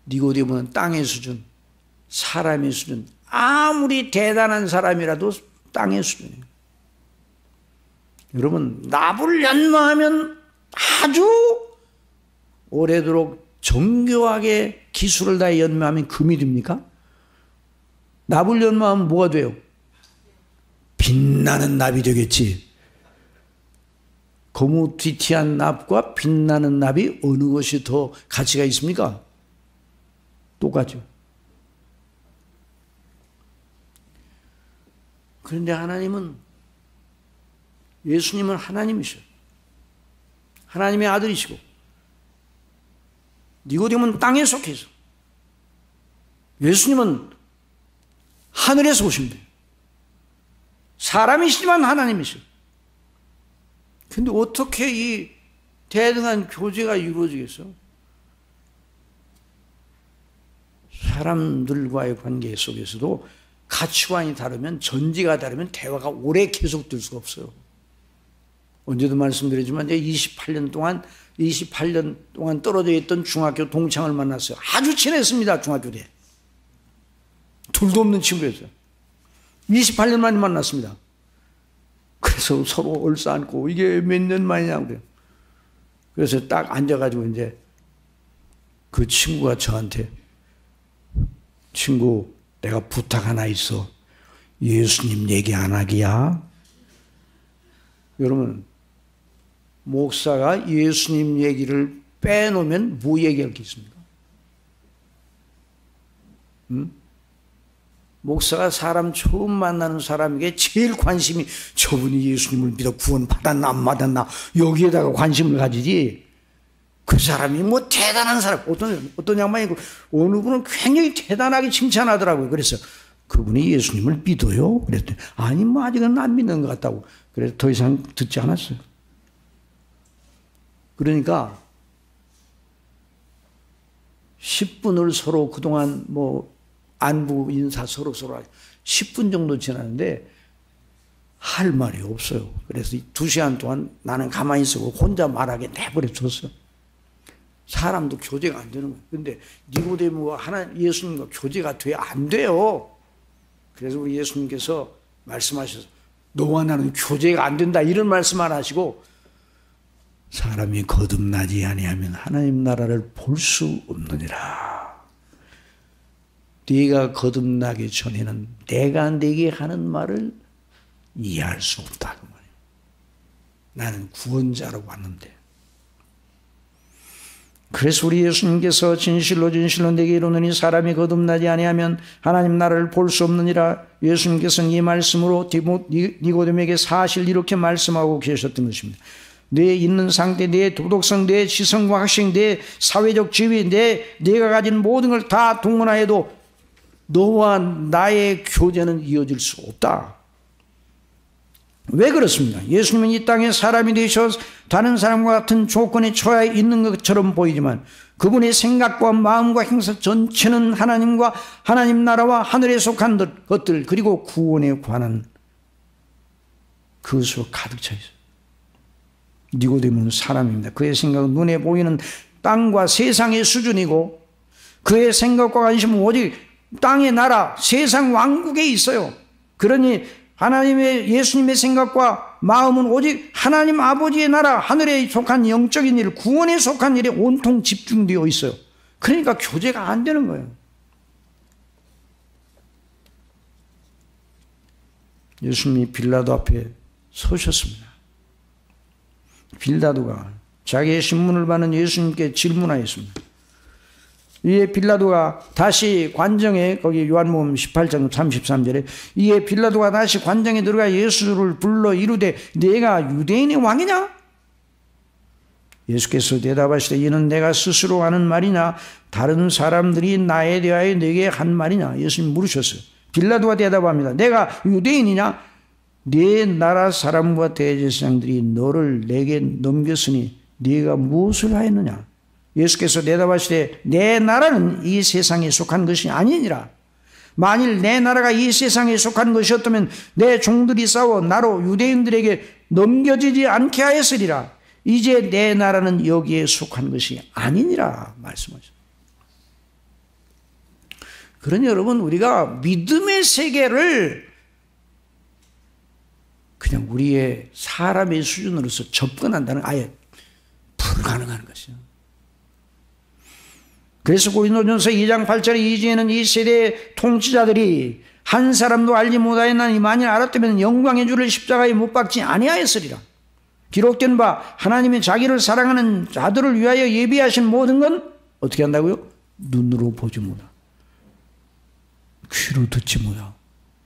니고데모는 땅의 수준, 사람의 수준, 아무리 대단한 사람이라도 땅의 수준이에요. 여러분, 납을 연마하면 아주 오래도록 정교하게 기술을 다해 연마하면 금이 됩니까? 납을 연마하면 뭐가 돼요? 빛나는 납이 되겠지. 거무튀튀한 납과 빛나는 납이 어느 것이 더 가치가 있습니까? 똑같죠. 그런데 하나님은, 예수님은 하나님이셔. 하나님의 아들이시고, 니고데모는 땅에 속해서, 예수님은 하늘에서 오신 분이에요. 사람이시지만 하나님이셔. 근데 어떻게 이 대등한 교제가 이루어지겠어? 사람들과의 관계 속에서도 가치관이 다르면, 전제가 다르면 대화가 오래 계속될 수가 없어요. 언제도 말씀드리지만 이제 28년 동안 떨어져 있던 중학교 동창을 만났어요. 아주 친했습니다. 중학교 때. 둘도 없는 친구였어요. 28년 만에 만났습니다. 그래서 서로 얼싸안고 이게 몇 년 만이냐고. 그래서 딱 앉아가지고 이제 그 친구가 저한테, 친구, 내가 부탁 하나 있어. 예수님 얘기 안 하기야. 여러분, 목사가 예수님 얘기를 빼놓으면 뭐 얘기할 게 있습니까? 목사가 사람 처음 만나는 사람에게 제일 관심이 저분이 예수님을 믿어 구원 받았나 안 받았나 여기에다가 관심을 가지지, 그 사람이 뭐 대단한 사람, 어떤 양반이 어느 분은 굉장히 대단하게 칭찬하더라고요. 그래서 그분이 예수님을 믿어요? 그랬더니 아니 뭐 아직은 안 믿는 것 같다고. 그래서 더 이상 듣지 않았어요. 그러니까 10분을 서로 그동안 뭐 안부 인사 서로 10분 정도 지났는데 할 말이 없어요. 그래서 2시간 동안 나는 가만히 있고 혼자 말하게 내버려 뒀어요. 사람도 교제가 안 되는 거예요. 근데 니고데모가 예수님과 교제가 안 돼요. 그래서 우리 예수님께서 말씀하셔서 너와 나는 교제가 안 된다 이런 말씀 안 하시고, 사람이 거듭나지 아니하면 하나님 나라를 볼 수 없느니라. 네가 거듭나기 전에는 내가 네게 하는 말을 이해할 수 없다 그 말이에요. 나는 구원자로 왔는데. 그래서 우리 예수님께서 진실로 진실로 내게 이르노니 사람이 거듭나지 아니하면 하나님 나라를 볼 수 없느니라. 예수님께서는 이 말씀으로 니고데모에게 사실 이렇게 말씀하고 계셨던 것입니다. 내 있는 상태, 내 도덕성, 내 지성과 학식, 내 사회적 지위, 내가 가진 모든 걸 다 동원하여도 너와 나의 교제는 이어질 수 없다. 왜 그렇습니까? 예수님은 이 땅에 사람이 되셔서 다른 사람과 같은 조건에 처해 있는 것처럼 보이지만 그분의 생각과 마음과 행사 전체는 하나님과 하나님 나라와 하늘에 속한 것들, 그리고 구원에 관한 그것으로 가득 차 있어요. 니고데모는 사람입니다. 그의 생각은 눈에 보이는 땅과 세상의 수준이고, 그의 생각과 관심은 오직 땅의 나라, 세상 왕국에 있어요. 그러니 예수님의 생각과 마음은 오직 하나님 아버지의 나라, 하늘에 속한 영적인 일, 구원에 속한 일에 온통 집중되어 있어요. 그러니까 교제가 안 되는 거예요. 예수님이 빌라도 앞에 서셨습니다. 빌라도가 자기의 신문을 받는 예수님께 질문하였습니다. 이에 빌라도가 다시 관정에, 거기 요한복음 18장 33절에 이에 빌라도가 다시 관정에 들어가 예수를 불러 이르되 내가 유대인의 왕이냐? 예수께서 대답하시되 이는 내가 스스로 하는 말이냐 다른 사람들이 나에 대하여 내게 한 말이냐? 예수님 물으셨어요. 빌라도가 대답합니다. 내가 유대인이냐? 네 나라 사람과 대제사장들이 너를 내게 넘겼으니 네가 무엇을 하였느냐? 예수께서 대답하시되 내 나라는 이 세상에 속한 것이 아니니라. 만일 내 나라가 이 세상에 속한 것이었다면 내 종들이 싸워 나로 유대인들에게 넘겨지지 않게 하였으리라. 이제 내 나라는 여기에 속한 것이 아니니라 말씀하셨습니다. 그러니 여러분, 우리가 믿음의 세계를 그냥 우리의 사람의 수준으로서 접근한다는 아예 불가능한 것이죠. 그래서 고린도전서 2장 8절에 이제는 이 세대의 통치자들이 한 사람도 알지 못하였나니 만일 알았다면 영광의 주를 십자가에 못 박지 아니하였으리라. 기록된 바 하나님이 자기를 사랑하는 자들을 위하여 예비하신 모든 건 어떻게 한다고요? 눈으로 보지 못하, 귀로 듣지 못하고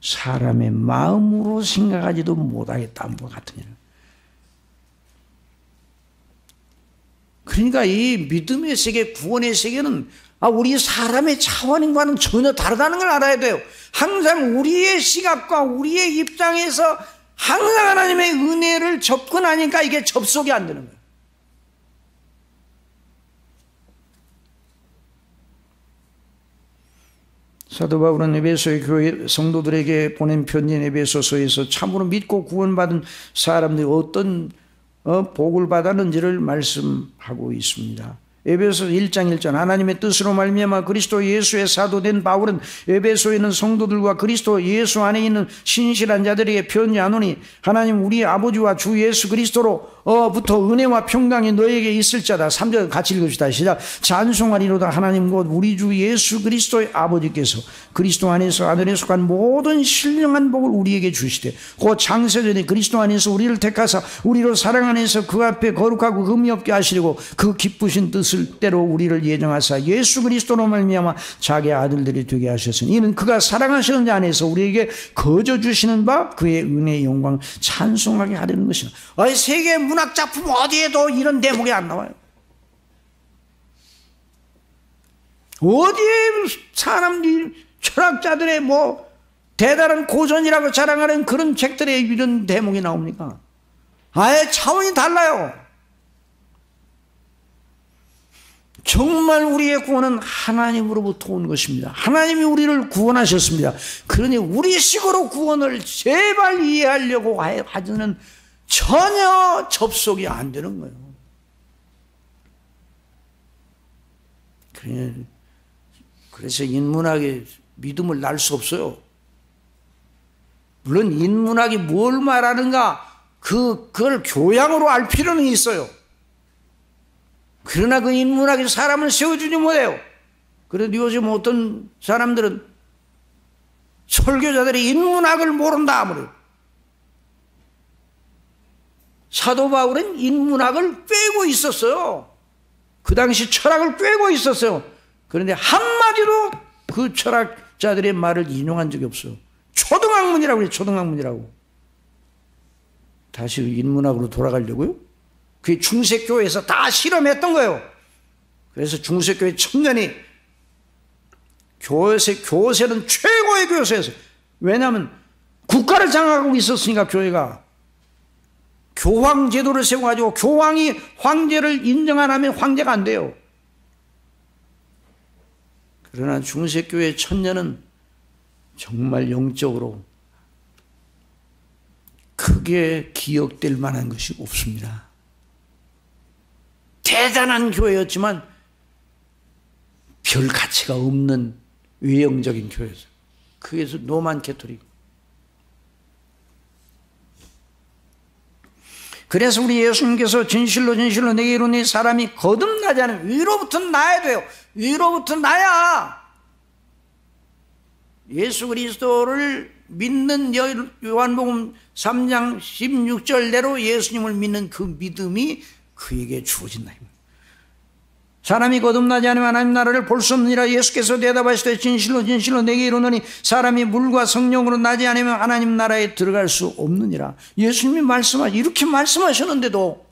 사람의 마음으로 생각하지도 못하겠다는 것 같은 일. 그러니까 이 믿음의 세계, 구원의 세계는 우리 사람의 차원과는 전혀 다르다는 걸 알아야 돼요. 항상 우리의 시각과 우리의 입장에서 항상 하나님의 은혜를 접근하니까 이게 접속이 안 되는 거예요. 사도 바울은 에베소의 교회 성도들에게 보낸 편지인 에베소서에서 참으로 믿고 구원받은 사람들이 어떤 복을 받았는지를 말씀하고 있습니다. 에베소 1장 1절 하나님의 뜻으로 말미암아 그리스도 예수의 사도된 바울은 에베소에 있는 성도들과 그리스도 예수 안에 있는 신실한 자들에게 편지하노니 하나님 우리 아버지와 주 예수 그리스도로부터 은혜와 평강이 너에게 있을 자다. 3절 같이 읽읍시다. 시작. 찬송하리로다 하나님 곧 우리 주 예수 그리스도의 아버지께서 그리스도 안에서 아들에 속한 모든 신령한 복을 우리에게 주시되 곧 창세전에 그리스도 안에서 우리를 택하사 우리로 사랑 안에서 그 앞에 거룩하고 흠이 없게 하시려고 그 기쁘신 뜻을 때로 우리를 예정하사 예수 그리스도로 말미암아 자기 아들들이 되게 하셨으니 이는 그가 사랑하시는 자 안에서 우리에게 거저 주시는 바 그의 은혜의 영광 찬송하게 하려는 것이다. 세계 문학 작품 어디에도 이런 대목이 안 나와요. 어디에 사람들이 철학자들의 대단한 고전이라고 자랑하는 그런 책들에 이런 대목이 나옵니까? 아예 차원이 달라요. 정말 우리의 구원은 하나님으로부터 온 것입니다. 하나님이 우리를 구원하셨습니다. 그러니 우리식으로 구원을 제발 이해하려고 하지는 전혀 접속이 안 되는 거예요. 그래서 인문학에 믿음을 날 수 없어요. 물론 인문학이 뭘 말하는가 그걸 교양으로 알 필요는 있어요. 그러나 그 인문학이 사람을 세워주지 못해요. 그런데 요즘 어떤 사람들은 설교자들이 인문학을 모른다 아무래도. 사도 바울은 인문학을 꿰고 있었어요. 그 당시 철학을 꿰고 있었어요. 그런데 한마디도 그 철학자들의 말을 인용한 적이 없어요. 초등학문이라고 해요. 초등학문이라고. 다시 인문학으로 돌아가려고요? 그게 중세교회에서 다 실험했던 거예요. 그래서 중세교회 청년이 교세는 최고의 교세였어요. 왜냐하면 국가를 장악하고 있었으니까 교회가 교황 제도를 세워가지고 교황이 황제를 인정 안 하면 황제가 안 돼요. 그러나 중세교회 청년은 정말 영적으로 크게 기억될 만한 것이 없습니다. 대단한 교회였지만 별 가치가 없는 외형적인 교회였어요. 그래서 노만 캐토릭. 그래서 우리 예수님께서 진실로 진실로 내게 이르노니 사람이 거듭나지 않으면 위로부터 나야 돼요. 위로부터 나야. 예수 그리스도를 믿는 요한복음 3장 16절대로 예수님을 믿는 그 믿음이 그에게 주어진다. 사람이 거듭나지 않으면 하나님 나라를 볼 수 없느니라. 예수께서 대답하시되 진실로 진실로 내게 이르노니 사람이 물과 성령으로 나지 않으면 하나님 나라에 들어갈 수 없느니라. 예수님이 이렇게 말씀하셨는데도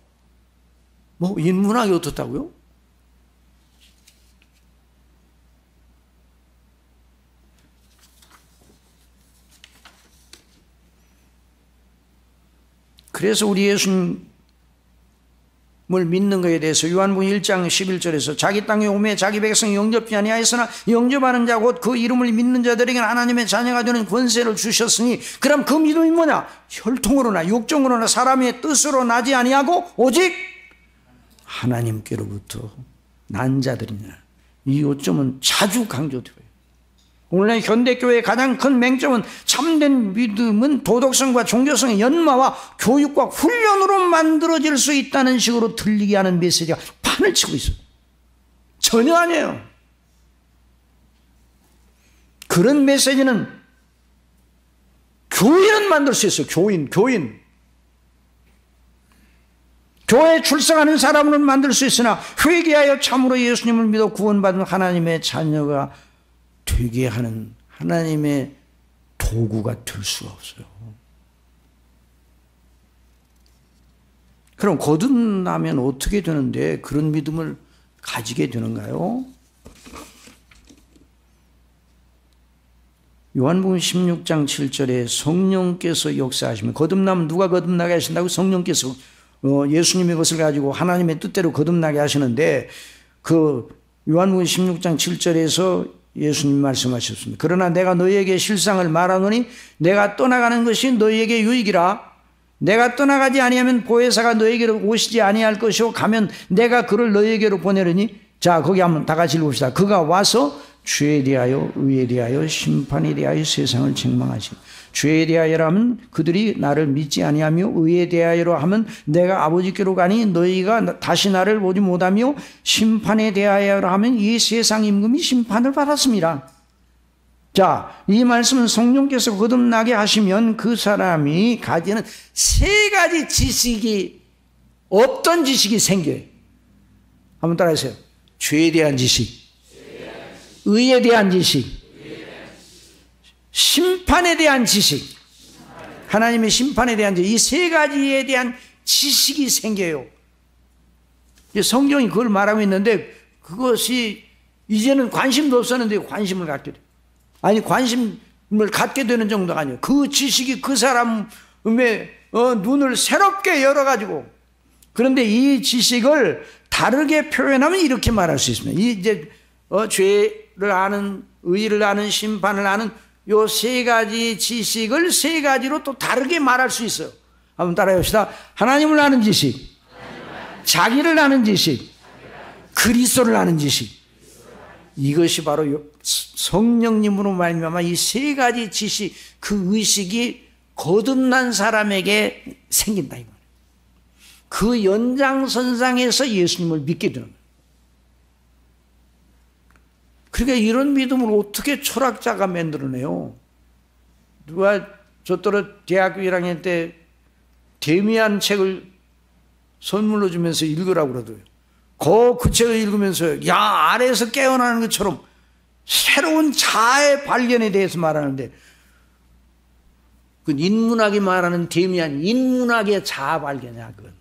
인문학이 어떻다고요? 그래서 우리 예수님을 믿는 것에 대해서 요한복음 1장 11절에서 자기 땅에 오매 자기 백성이 영접지 아니하였으나 영접하는 자 곧 그 이름을 믿는 자들에게는 하나님의 자녀가 되는 권세를 주셨으니 그럼 그 믿음이 뭐냐? 혈통으로나 육정으로나 사람의 뜻으로 나지 아니하고 오직 하나님께로부터 난 자들이냐. 이 요점은 자주 강조돼요. 오늘날 현대교회의 가장 큰 맹점은 참된 믿음은 도덕성과 종교성의 연마와 교육과 훈련으로 만들어질 수 있다는 식으로 들리게 하는 메시지가 판을 치고 있어요. 전혀 아니에요. 그런 메시지는 교인은 만들 수 있어요. 교인. 교회에 출석하는 사람은 만들 수 있으나 회개하여 참으로 예수님을 믿어 구원받은 하나님의 자녀가 되게 하는 하나님의 도구가 될 수가 없어요. 그럼 거듭나면 어떻게 되는데 그런 믿음을 가지게 되는가요? 요한복음 16장 7절에 성령께서 역사하시면, 거듭나면 누가 거듭나게 하신다고? 성령께서 예수님의 것을 가지고 하나님의 뜻대로 거듭나게 하시는데, 그 요한복음 16장 7절에서 예수님 말씀하셨습니다. 그러나 내가 너희에게 실상을 말하노니 내가 떠나가는 것이 너희에게 유익이라. 내가 떠나가지 아니하면 보혜사가 너희에게로 오시지 아니할 것이요 가면 내가 그를 너희에게로 보내려니. 자, 거기 한번 다 같이 읽읍시다. 그가 와서 죄에 대하여 의에 대하여 심판에 대하여 세상을 책망하시니. 죄에 대하여라면 그들이 나를 믿지 아니하며, 의에 대하여로 하면 내가 아버지께로 가니 너희가 다시 나를 보지 못하며, 심판에 대하여로 하면 이 세상 임금이 심판을 받았습니다. 자, 이 말씀은 성령께서 거듭나게 하시면 그 사람이 가지는 세 가지 지식이, 어떤 지식이 생겨요? 한번 따라하세요. 죄에 대한 지식, 의에 대한 지식, 심판에 대한 지식, 하나님의 심판에 대한 지식, 이 세 가지에 대한 지식이 생겨요. 성경이 그걸 말하고 있는데, 그것이 이제는 관심도 없었는데 관심을 갖게 돼요. 아니, 관심을 갖게 되는 정도가 아니에요. 그 지식이 그 사람의 눈을 새롭게 열어가지고, 그런데 이 지식을 다르게 표현하면 이렇게 말할 수 있습니다. 이제 죄를 아는, 의를 아는, 심판을 아는 요 세 가지 지식을 세 가지로 또 다르게 말할 수 있어요. 한번 따라해 봅시다. 하나님을 아는 지식, 자기를 아는 지식, 그리스도를 아는 지식. 이것이 바로 성령님으로 말미암아 이 세 가지 지식, 그 의식이 거듭난 사람에게 생긴다, 이 말이에요. 그 연장선상에서 예수님을 믿게 되는 거예요. 그러니까 이런 믿음을 어떻게 철학자가 만들어내요? 누가 저더러 대학교 1학년 때 데미안 책을 선물로 주면서 읽으라고 그러더라고요. 그 책을 읽으면서 야 아래에서 깨어나는 것처럼 새로운 자아의 발견에 대해서 말하는데, 그 인문학이 말하는 데미안, 인문학의 자아 발견이야. 그건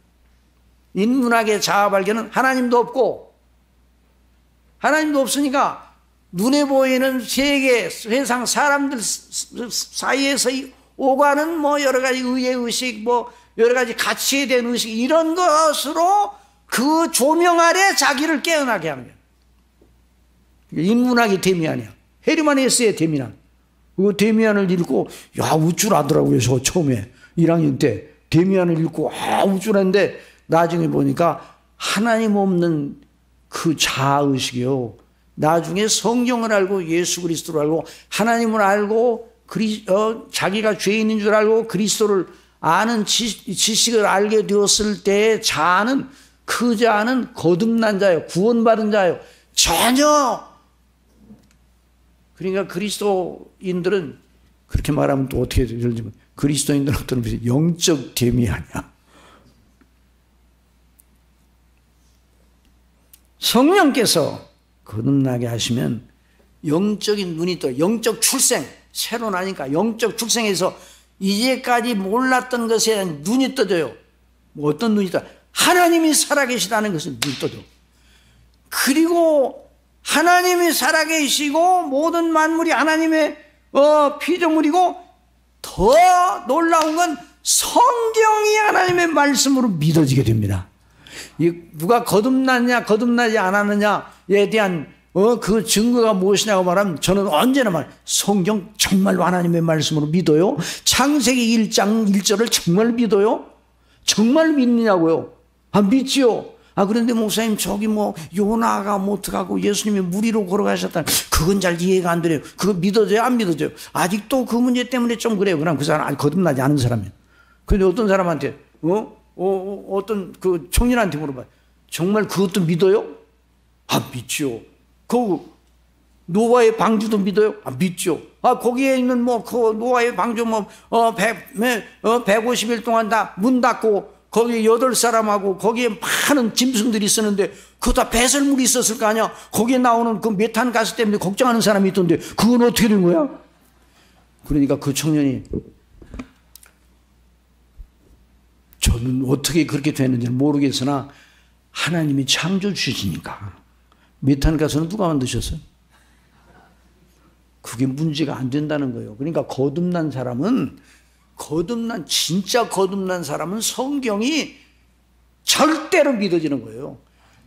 인문학의 자아 발견은 하나님도 없고, 하나님도 없으니까 눈에 보이는 세계, 세상 사람들 사이에서 오가는 뭐 여러 가지 의의 의식, 뭐 여러 가지 가치에 대한 의식, 이런 것으로 그 조명 아래 자기를 깨어나게 하는 거예요. 인문학이 데미안이야. 헤르만 헤세의 데미안. 그 데미안을 읽고 야 우쭐하더라고요. 저 처음에 1학년 때 데미안을 읽고 우쭐했는데 나중에 보니까 하나님 없는 그 자아의식이요, 나중에 성경을 알고 예수 그리스도를 알고 하나님을 알고 자기가 죄인인 줄 알고 그리스도를 아는 지식을 알게 되었을 때의 자아는, 그 자아는 거듭난 자예요. 구원받은 자예요. 전혀. 그러니까 그리스도인들은 그렇게 말하면 또 어떻게 들리면, 그리스도인들은 어떤 의미에서 영적 데미안이야. 성령께서 거듭나게 하시면 영적인 눈이 떠요. 영적 출생, 새로 나니까 영적 출생에서 이제까지 몰랐던 것에 대한 눈이 떠져요. 뭐 어떤 눈이 떠요? 하나님이 살아계시다는 것을 눈이 떠져. 그리고 하나님이 살아계시고 모든 만물이 하나님의 피조물이고, 더 놀라운 건 성경이 하나님의 말씀으로 믿어지게 됩니다. 누가 거듭났냐 거듭나지 않았느냐에 대한 그 증거가 무엇이냐고 말하면, 저는 언제나 성경 정말로 하나님의 말씀으로 믿어요? 창세기 1장 1절을 정말 믿어요? 정말 믿느냐고요? 믿지요. 그런데 목사님 저기 뭐 요나가 뭐 어떡하고 예수님이 물 위로 걸어가셨다, 그건 잘 이해가 안 돼요. 그거 믿어져요? 안 믿어져요? 아직도 그 문제 때문에 좀 그래요. 그럼 그 사람 아직 거듭나지 않은 사람이에요. 그런데 어떤 사람한테 어떤 그 청년한테 물어봐요. 정말 그것도 믿어요? 믿죠. 노아의 방주도 믿어요? 믿죠. 거기에 있는 그 노아의 방주 150일 동안 다 문 닫고 거기에 8사람하고 거기에 많은 짐승들이 있었는데 그거 다 배설물이 있었을 거 아니야. 거기에 나오는 그 메탄 가스 때문에 걱정하는 사람이 있던데 그건 어떻게 된 거야? 그러니까 그 청년이 저는 어떻게 그렇게 되는지는 모르겠으나 하나님이 창조주시니까. 메탄 가스는 누가 만드셨어요? 그게 문제가 안 된다는 거예요. 그러니까 진짜 거듭난 사람은 성경이 절대로 믿어지는 거예요.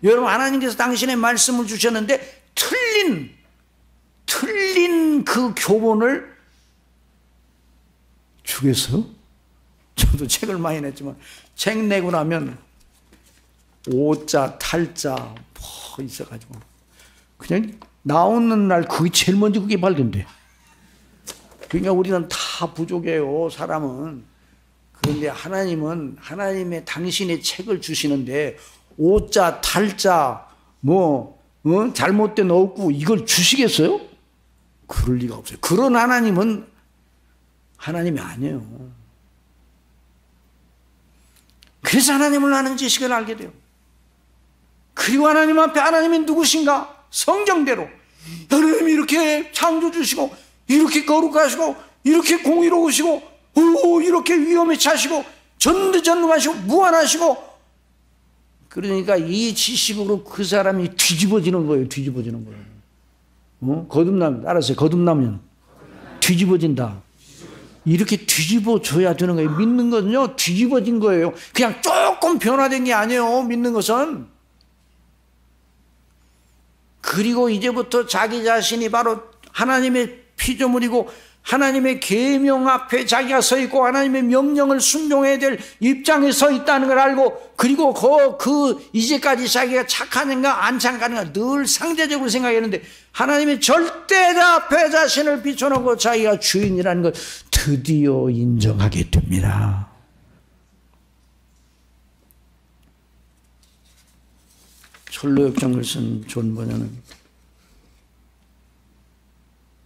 여러분, 하나님께서 당신의 말씀을 주셨는데 틀린 그 교본을 주겠어요? 저도 책을 많이 냈지만 책 내고 나면 오자, 탈자 뭐 있어가지고 그냥 나오는 날 그게 제일 먼저 그게 발견돼. 그러니까 우리는 다 부족해요, 사람은. 그런데 하나님은 하나님의 당신의 책을 주시는데 오자, 탈자 잘못된 어구 이걸 주시겠어요? 그럴 리가 없어요. 그런 하나님은 하나님이 아니에요. 그래서 하나님을 아는 지식을 알게 돼요. 그리고 하나님 앞에 하나님이 누구신가? 성경대로 하나님이 이렇게 창조 주시고 이렇게 거룩하시고 이렇게 공의로우시고 이렇게 위엄에 차시고 전능하시고 무한하시고 그러니까 이 지식으로 그 사람이 뒤집어지는 거예요. 뒤집어지는 거예요. 거듭나면 알았어요. 거듭나면 뒤집어진다. 이렇게 뒤집어줘야 되는 거예요. 믿는 것은요 뒤집어진 거예요. 그냥 조금 변화된 게 아니에요. 믿는 것은. 그리고 이제부터 자기 자신이 바로 하나님의 피조물이고 하나님의 계명 앞에 자기가 서 있고 하나님의 명령을 순종해야 될 입장에 서 있다는 걸 알고 그리고 이제까지 자기가 착하는가 안 착하는가 늘 상대적으로 생각했는데 하나님의 절대자 앞에 자신을 비춰놓고 자기가 주인이라는 걸 드디어 인정하게 됩니다. 철로역정을 쓴 존 버녀는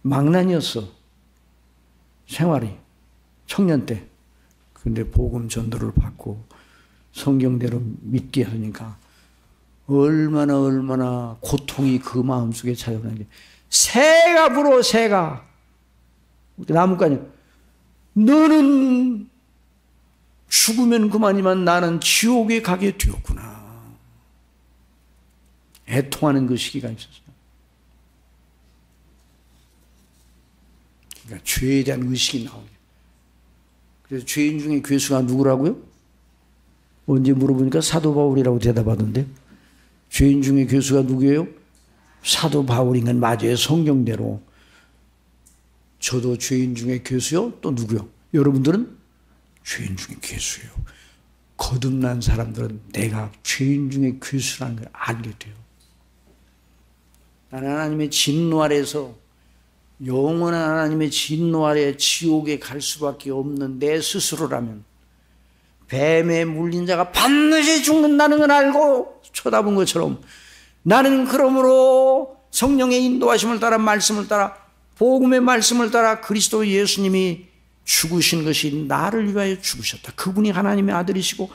망난이었어. 생활이 청년 때. 근데 복음 전도를 받고 성경대로 믿게 하니까 얼마나 고통이 그 마음속에 찾아오는지. 새가 불어 새가. 나뭇가지. 너는 죽으면 그만이지만 나는 지옥에 가게 되었구나. 애통하는 그 시기가 있었어요. 그러니까 죄에 대한 의식이 나오게. 그래서 죄인 중에 괴수가 누구라고요? 언제 물어보니까 사도 바울이라고 대답하던데 죄인 중에 괴수가 누구예요? 사도 바울인 건 맞아요. 성경대로. 저도 죄인 중에 괴수요? 또 누구요? 여러분들은 죄인 중에 괴수예요. 거듭난 사람들은 내가 죄인 중에 괴수라는 걸 알게 돼요. 나는 하나님의 진노 아래에서 영원한 하나님의 진노 아래 지옥에 갈 수밖에 없는 내 스스로라면 뱀에 물린 자가 반드시 죽는다는 걸 알고 쳐다본 것처럼 나는 그러므로 성령의 인도하심을 따라 말씀을 따라 복음의 말씀을 따라 그리스도 예수님이 죽으신 것이 나를 위하여 죽으셨다. 그분이 하나님의 아들이시고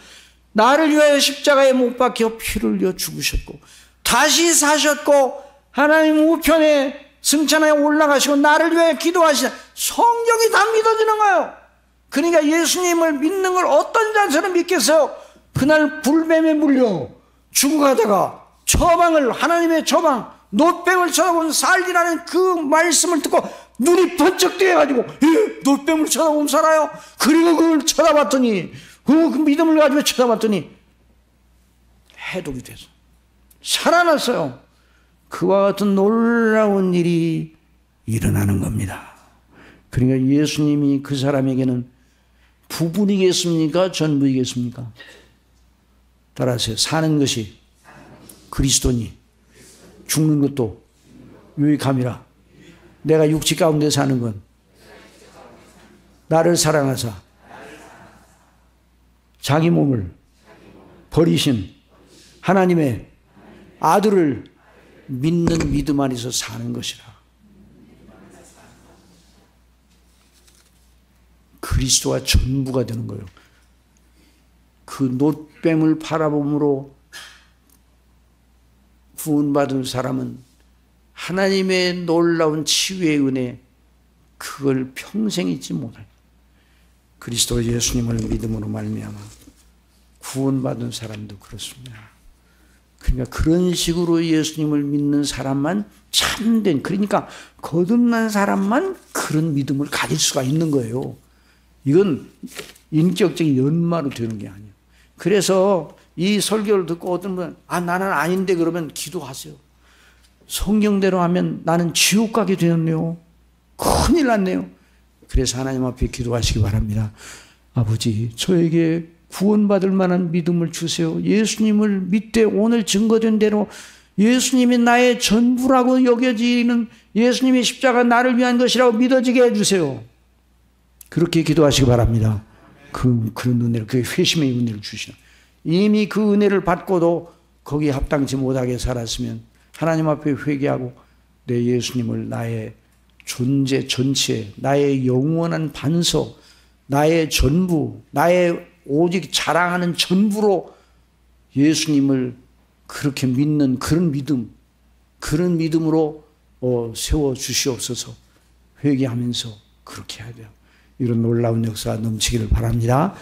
나를 위하여 십자가에 못 박혀 피를 흘려 죽으셨고 다시 사셨고 하나님 우편에 승천하여 올라가시고 나를 위하여 기도하시는 성경이 다 믿어지는 거예요. 그러니까 예수님을 믿는 걸 어떤 자처럼 믿겠어요? 그날 불뱀에 물려 죽어가다가 하나님의 처방 놋뱀을 쳐다보면 살리라는 그 말씀을 듣고 눈이 번쩍 뜨여가지고 놋뱀을 쳐다보면 살아요. 그리고 그걸 쳐다봤더니 그 믿음을 가지고 쳐다봤더니 해독이 돼서 살아났어요. 그와 같은 놀라운 일이 일어나는 겁니다. 그러니까 예수님이 그 사람에게는 부분이겠습니까? 전부이겠습니까? 따라하세요. 사는 것이 그리스도니 죽는 것도 유익함이라. 내가 육체 가운데 사는 건 나를 사랑하사 자기 몸을 버리신 하나님의 아들을 믿는 믿음 안에서 사는 것이라. 그리스도가 전부가 되는 거예요. 그 놋뱀을 바라봄으로 구원받은 사람은 하나님의 놀라운 치유의 은혜, 그걸 평생 잊지 못할. 그리스도 예수님을 믿음으로 말미암아 구원받은 사람도 그렇습니다. 그러니까 그런 식으로 예수님을 믿는 사람만 참된, 그러니까 거듭난 사람만 그런 믿음을 가질 수가 있는 거예요. 이건 인격적인 연마로 되는 게 아니에요. 그래서 이 설교를 듣고 어떤 분은 나는 아닌데 그러면 기도하세요. 성경대로 하면 나는 지옥 가게 되었네요. 큰일 났네요. 그래서 하나님 앞에 기도하시기 바랍니다. 아버지, 저에게 구원받을 만한 믿음을 주세요. 예수님을 믿되 오늘 증거된 대로 예수님이 나의 전부라고 여겨지는, 예수님의 십자가 나를 위한 것이라고 믿어지게 해주세요. 그렇게 기도하시기 바랍니다. 그런 은혜를, 그 회심의 은혜를 주시는, 이미 그 은혜를 받고도 거기에 합당치 못하게 살았으면 하나님 앞에 회개하고 내 예수님을 나의 존재 전체, 나의 영원한 반석, 나의 전부, 나의 오직 자랑하는 전부로 예수님을 그렇게 믿는 그런 믿음, 그런 믿음으로 세워 주시옵소서. 회개하면서 그렇게 해야 돼요. 이런 놀라운 역사가 넘치기를 바랍니다.